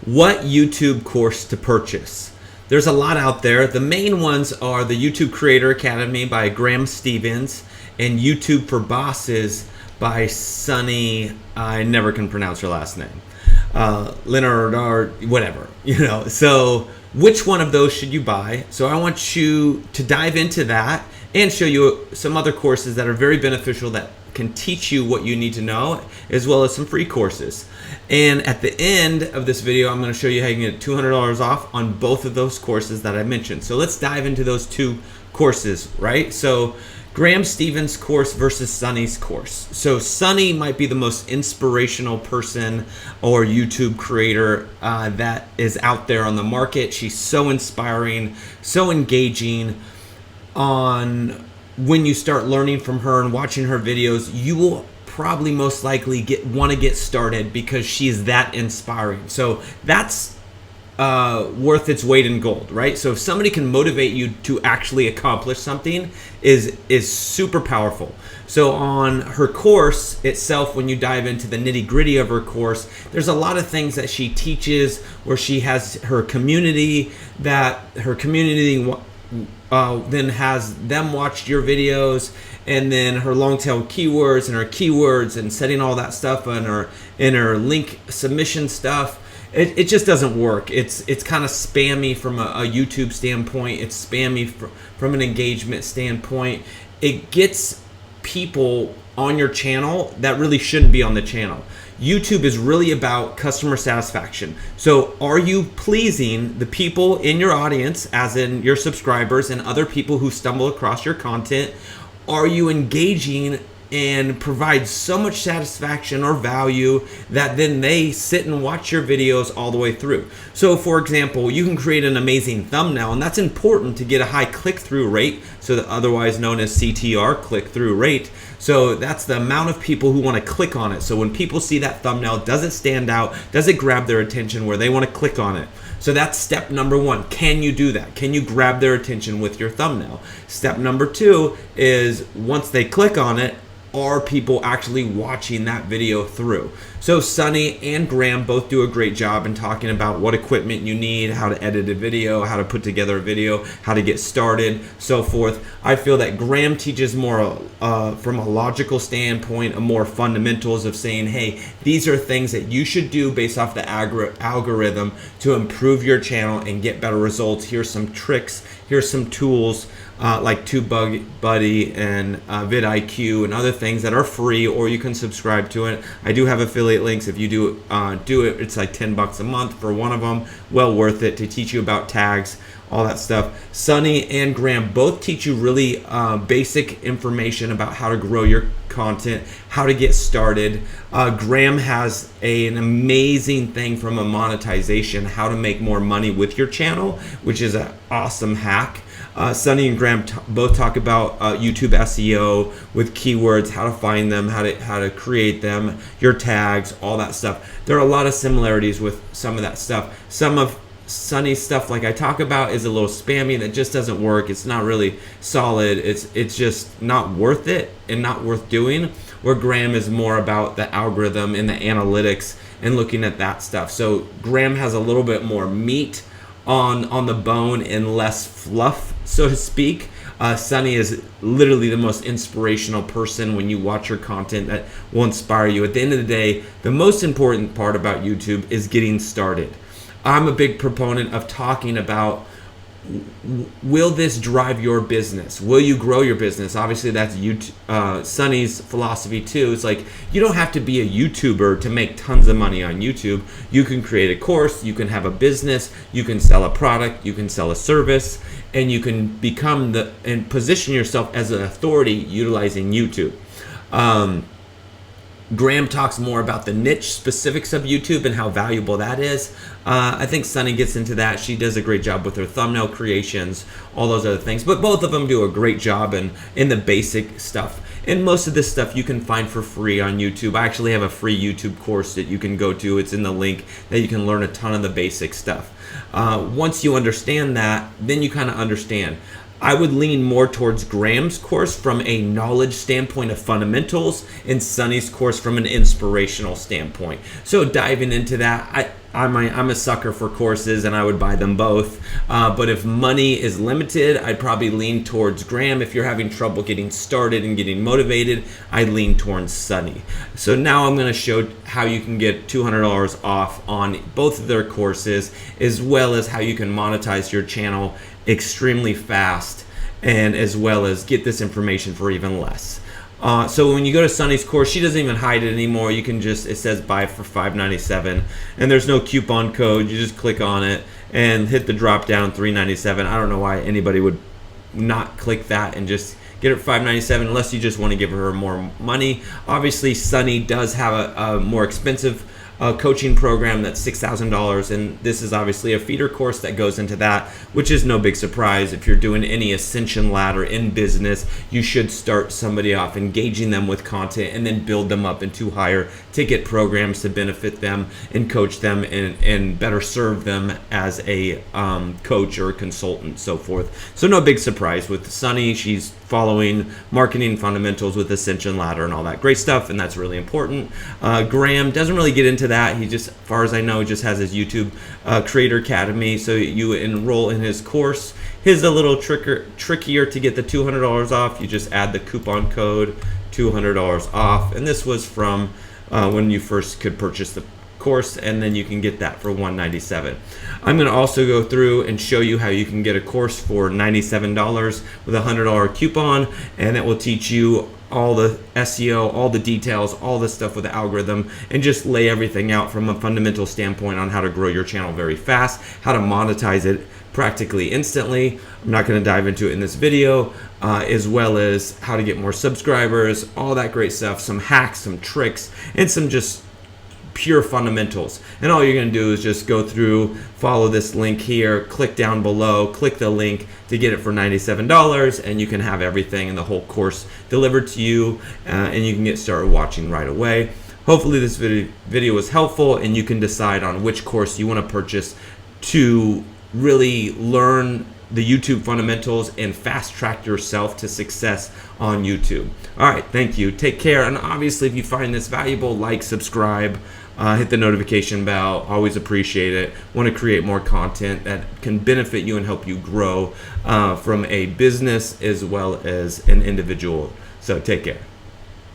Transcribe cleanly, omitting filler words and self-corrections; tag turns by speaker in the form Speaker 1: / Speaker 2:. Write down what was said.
Speaker 1: What YouTube course to purchase? There's a lot out there. The main ones are the YouTube Creator Academy by Graham Stevens and YouTube for Bosses by Sunny, I never can pronounce her last name, Lenarduzzi, whatever, So which one of those should you buy? So I want you to dive into that and show you some other courses that are very beneficial that can teach you what you need to know, as well as some free courses. And at the end of this video, I'm going to show you how you can get $200 off on both of those courses that I mentioned. So let's dive into those two courses, right? So Graham Stevens' course versus Sunny's course. So Sunny might be the most inspirational person or YouTube creator that is out there on the market. She's so inspiring, so engaging. When you start learning from her and watching her videos, you will probably most likely want to get started because she's that inspiring. So that's worth its weight in gold, right? So if somebody can motivate you to actually accomplish something is super powerful. So on her course itself, when you dive into the nitty-gritty of her course, there's a lot of things that she teaches where she has her community, then has them watch your videos, and then her long tail keywords and her keywords and setting all that stuff in her link submission stuff. It just doesn't work. It's kind of spammy from a YouTube standpoint. It's spammy from an engagement standpoint. It gets people on your channel that really shouldn't be on the channel. YouTube is really about customer satisfaction. So are you pleasing the people in your audience, as in your subscribers and other people who stumble across your content? Are you engaging and provide so much satisfaction or value that then they sit and watch your videos all the way through? So for example, you can create an amazing thumbnail, and that's important to get a high click-through rate, so that otherwise known as CTR, click-through rate. So that's the amount of people who want to click on it. So when people see that thumbnail, does it stand out? Does it grab their attention where they want to click on it? So that's step number one. Can you do that? Can you grab their attention with your thumbnail? Step number two is, once they click on it, are people actually watching that video through? So Sunny and Graham both do a great job in talking about what equipment you need, how to edit a video, how to put together a video, how to get started, so forth. I feel that Graham teaches more from a logical standpoint, more fundamentals of saying, hey, these are things that you should do based off the algorithm to improve your channel and get better results. Here's some tricks, here's some tools, like TubeBuddy and vidIQ and other things that are free, or you can subscribe to it. I do have affiliate links. If you do it, it's like $10 a month for one of them. Well worth it to teach you about tags, all that stuff. Sunny and Graham both teach you really basic information about how to grow your content, how to get started. Graham has an amazing thing from a monetization, how to make more money with your channel, which is an awesome hack. Sunny and Graham both talk about YouTube SEO with keywords, how to find them, how to create them, your tags, all that stuff. There are a lot of similarities with some of that stuff. Some of Sunny's stuff, like I talk about, is a little spammy. That just doesn't work. It's not really solid. It's just not worth it and not worth doing. Where Graham is more about the algorithm and the analytics and looking at that stuff. So Graham has a little bit more meat on the bone and less fluff, so to speak. Sunny is literally the most inspirational person when you watch her content that will inspire you. At the end of the day, the most important part about YouTube is getting started. I'm a big proponent of talking about, will this drive your business? Will you grow your business? Obviously, that's Sunny's philosophy too. It's like, you don't have to be a YouTuber to make tons of money on YouTube. You can create a course, you can have a business, you can sell a product, you can sell a service, and you can become and position yourself as an authority utilizing YouTube. Graham talks more about the niche specifics of YouTube and how valuable that is. I think Sunny gets into that. She does a great job with her thumbnail creations, all those other things. But both of them do a great job in the basic stuff. And most of this stuff you can find for free on YouTube. I actually have a free YouTube course that you can go to. It's in the link that you can learn a ton of the basic stuff. Once you understand that, then you kind of understand. I would lean more towards Graham's course from a knowledge standpoint of fundamentals and Sunny's course from an inspirational standpoint. So diving into that, I'm a sucker for courses, and I would buy them both. But if money is limited, I'd probably lean towards Graham. If you're having trouble getting started and getting motivated, I'd lean towards Sunny. So now I'm going to show how you can get $200 off on both of their courses, as well as how you can monetize your channel extremely fast, and as well as get this information for even less. So when you go to Sunny's course, she doesn't even hide it anymore. You can just, it says buy for $5.97, and there's no coupon code. You just click on it and hit the drop down $3.97. I don't know why anybody would not click that and just get it for $5.97 unless you just want to give her more money. Obviously, Sunny does have a more expensive coaching program that's $6,000, and this is obviously a feeder course that goes into that, which is no big surprise. If you're doing any ascension ladder in business, you should start somebody off engaging them with content and then build them up into higher ticket programs to benefit them and coach them and better serve them as a coach or a consultant, so forth. So no big surprise with Sunny. She's following marketing fundamentals with Ascension Ladder and all that great stuff, and that's really important. Graham doesn't really get into that. He just, as far as I know, just has his YouTube Creator Academy. So you enroll in his course. His a little trickier to get the $200 off. You just add the coupon code $200 off, and this was from when you first could purchase the course, and then you can get that for $197. I'm going to also go through and show you how you can get a course for $97 with a $100 coupon, and that will teach you all the SEO, all the details, all the stuff with the algorithm, and just lay everything out from a fundamental standpoint on how to grow your channel very fast, how to monetize it practically instantly. I'm not going to dive into it in this video, as well as how to get more subscribers, all that great stuff, some hacks, some tricks, and some just pure fundamentals. And all you're going to do is just go through, follow this link here, click down below, click the link to get it for $97, and you can have everything and the whole course delivered to you, and you can get started watching right away. Hopefully this video was helpful, and you can decide on which course you want to purchase to really learn the YouTube fundamentals and fast track yourself to success on YouTube. All right, thank you. Take care. And obviously, if you find this valuable, like, subscribe, hit the notification bell. Always appreciate it. Want to create more content that can benefit you and help you grow from a business as well as an individual. So take care.